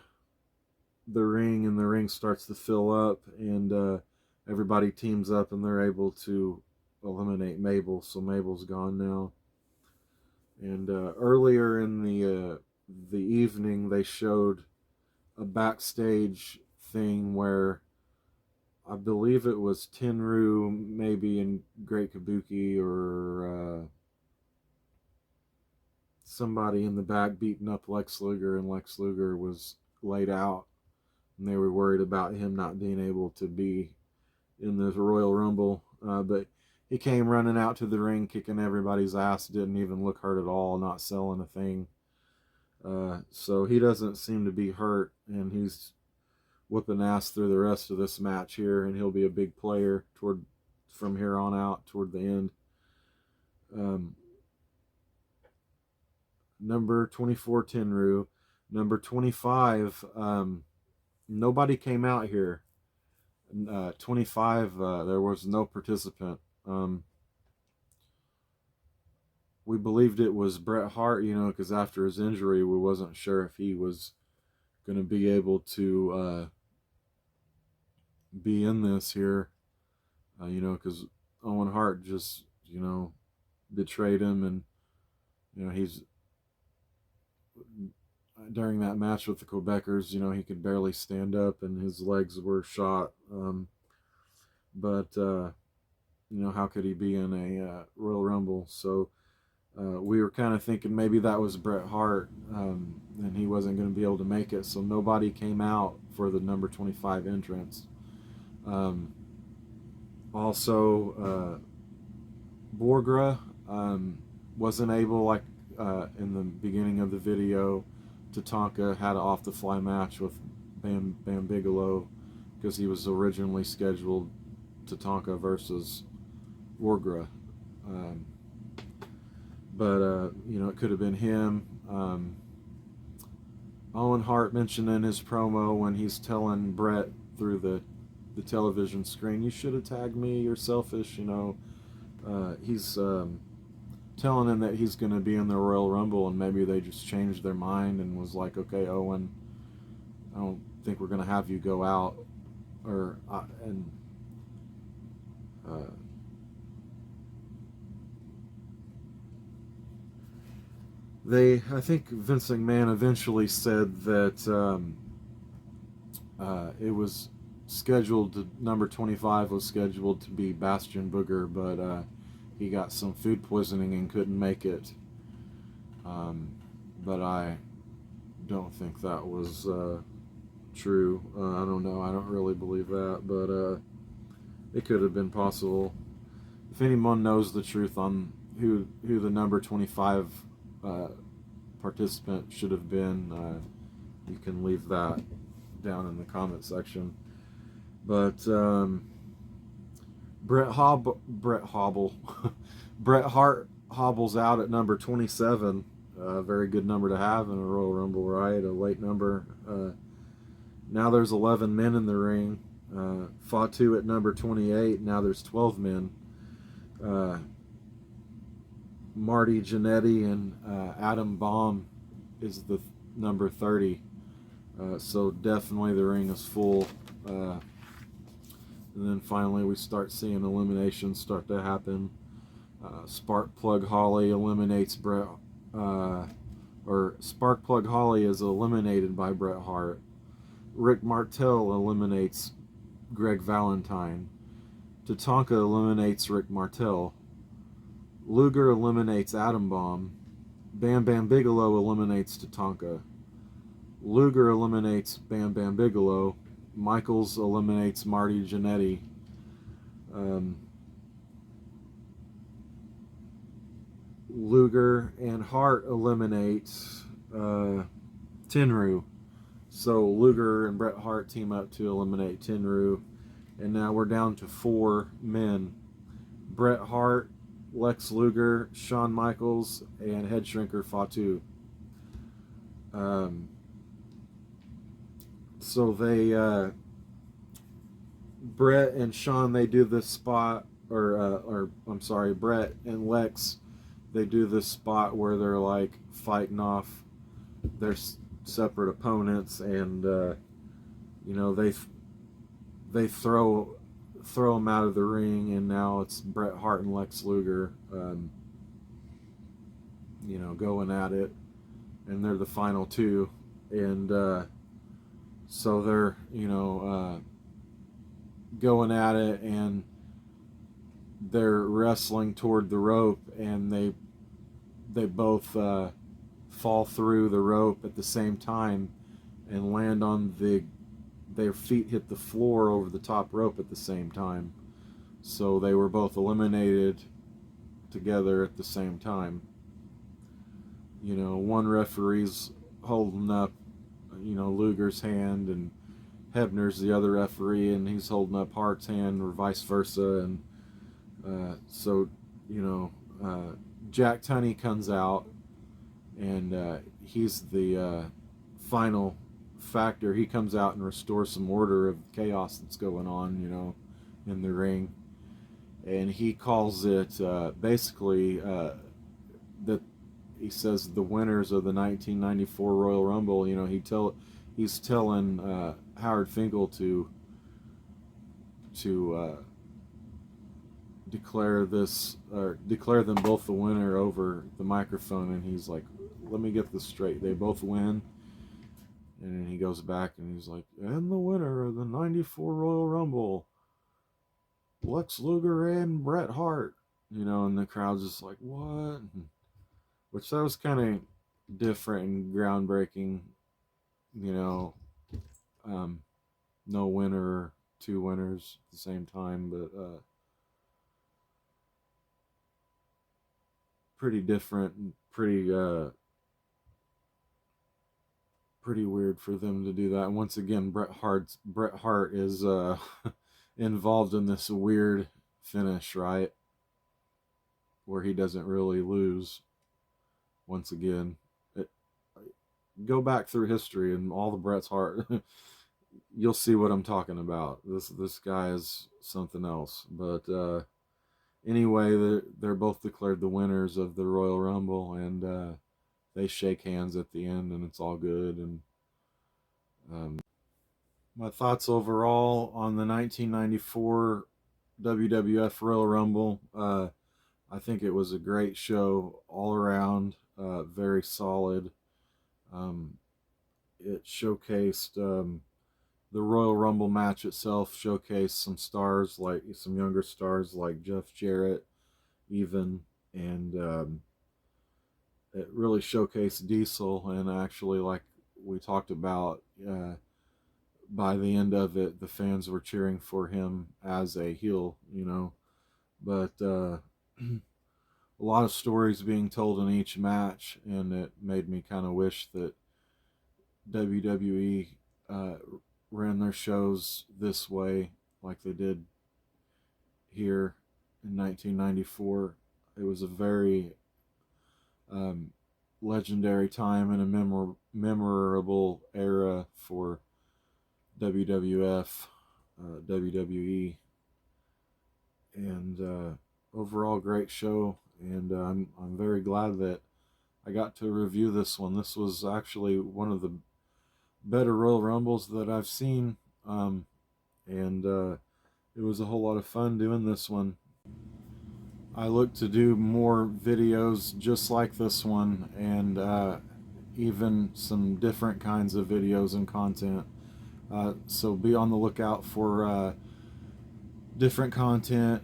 ring, and the ring starts to fill up, and everybody teams up, and they're able to eliminate Mabel. So Mabel's gone now. And earlier in the evening, they showed a backstage thing where I believe it was Tenryu, maybe, and Great Kabuki, or somebody in the back beating up Lex Luger, and Lex Luger was laid out, and they were worried about him not being able to be in the Royal Rumble, but he came running out to the ring, kicking everybody's ass, didn't even look hurt at all, not selling a thing. So he doesn't seem to be hurt, and he's whooping ass through the rest of this match here, and he'll be a big player from here on out toward the end. Number 24, Tenryu. Number 25, nobody came out here. 25, there was no participant. We believed it was Bret Hart, because after his injury, we wasn't sure if he was going to be able to be in this here, because Owen Hart just, betrayed him, and he's during that match with the Quebecers, he could barely stand up and his legs were shot. But how could he be in a Royal Rumble? So we were kind of thinking maybe that was Bret Hart, and he wasn't going to be able to make it, so nobody came out for the number 25 entrance. Also, Borgra wasn't able, like in the beginning of the video, Tatanka had an off-the-fly match with Bam Bam Bigelow because he was originally scheduled Tatanka versus Borgra. But it could have been him. Owen Hart mentioned in his promo when he's telling Bret through the television screen, "You should have tagged me, you're selfish," he's telling him that he's going to be in the Royal Rumble, and maybe they just changed their mind and was like, "Okay, Owen, I don't think we're going to have you go out," I think Vince McMahon eventually said that it was scheduled, number 25 was scheduled to be Bastion Booger, but he got some food poisoning and couldn't make it. But I don't think that was true. I don't know. I don't really believe that, but it could have been possible. If anyone knows the truth on who the number 25 participant should have been, you can leave that down in the comment section. But Bret Hart hobbles out at number 27. A very good number to have in a Royal Rumble, right? A late number. Now there's 11 men in the ring. Fatu at number 28. Now there's 12 men. Marty Jannetty and Adam Bomb is the number 30. So definitely the ring is full. And then finally we start seeing eliminations start to happen. Sparkplug Holly eliminates Bret, or Sparkplug Holly is eliminated by Bret Hart. Rick Martel eliminates Greg Valentine. Tatanka eliminates Rick Martel. Luger eliminates Adam Bomb. Bam Bam Bigelow eliminates Tatanka. Luger eliminates Bam Bam Bigelow. Michaels eliminates Marty Jannetty. Luger and Hart eliminate Tenryu. So Luger and Bret Hart team up to eliminate Tenryu. And now we're down to 4 men. Bret Hart, Lex Luger, Shawn Michaels, and Head Shrinker Fatu. So they, Bret and Shawn, they do this spot, or I'm sorry, Bret and Lex, they do this spot where they're like fighting off their separate opponents, and they throw them out of the ring, and now it's Bret Hart and Lex Luger, going at it, and they're the final 2, and so they're going at it, and they're wrestling toward the rope, and they both fall through the rope at the same time and land on their feet hit the floor over the top rope at the same time. so they were both eliminated together at the same time. You know, one referee's holding up, you know, Luger's hand, and Hebner's the other referee, and he's holding up Hart's hand, or vice versa. And so, you know, Jack Tunney comes out, and he's the final factor. He comes out and restores some order of chaos that's going on, you know, in the ring. And he calls it basically that he says the winners of the 1994 Royal Rumble. You know, he's telling Howard Finkel to declare them both the winner over the microphone. And he's like, let me get this straight, they both win. And then he goes back and he's like, and the winner of the 94 Royal Rumble, Lex Luger and Bret Hart. You know, and the crowd's just like, what? Which that was kind of different and groundbreaking. You know, no winner, two winners at the same time, but pretty different and pretty weird for them to do that. And once again, Bret Hart is involved in this weird finish, right, where he doesn't really lose. Once again, go back through history and all the Bret Hart, you'll see what I'm talking about. This guy is something else. But anyway, they're both declared the winners of the Royal Rumble, and they shake hands at the end, and it's all good. And my thoughts overall on the 1994 WWF Royal Rumble. I think it was a great show all around, very solid. It showcased the Royal Rumble match itself, showcased some stars, like some younger stars like Jeff Jarrett, even, and it really showcased Diesel. And actually, like we talked about, by the end of it, the fans were cheering for him as a heel, you know. But a lot of stories being told in each match, and it made me kind of wish that WWE ran their shows this way, like they did here in 1994. It was a very legendary time and a memorable era for WWF, WWE, and overall great show. And I'm very glad that I got to review this one. This was actually one of the better Royal Rumbles that I've seen, and it was a whole lot of fun doing this one. I look to do more videos just like this one, and even some different kinds of videos and content. So be on the lookout for different content,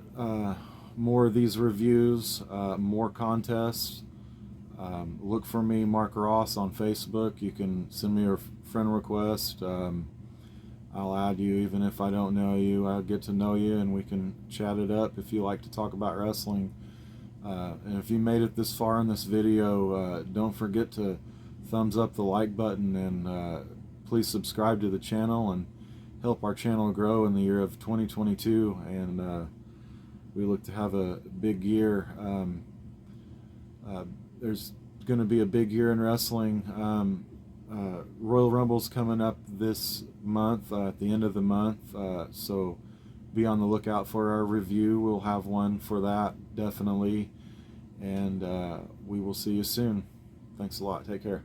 more of these reviews, more contests. Look for me, Mark Ross, on Facebook. You can send me a friend request. I'll add you even if I don't know you. I'll get to know you and we can chat it up if you like to talk about wrestling. And if you made it this far in this video, don't forget to thumbs up the like button, and please subscribe to the channel and help our channel grow in the year of 2022. And we look to have a big year. There's going to be a big year in wrestling. Royal Rumble's coming up this month, at the end of the month, so be on the lookout for our review. We'll have one for that, definitely, and we will see you soon. Thanks a lot. Take care.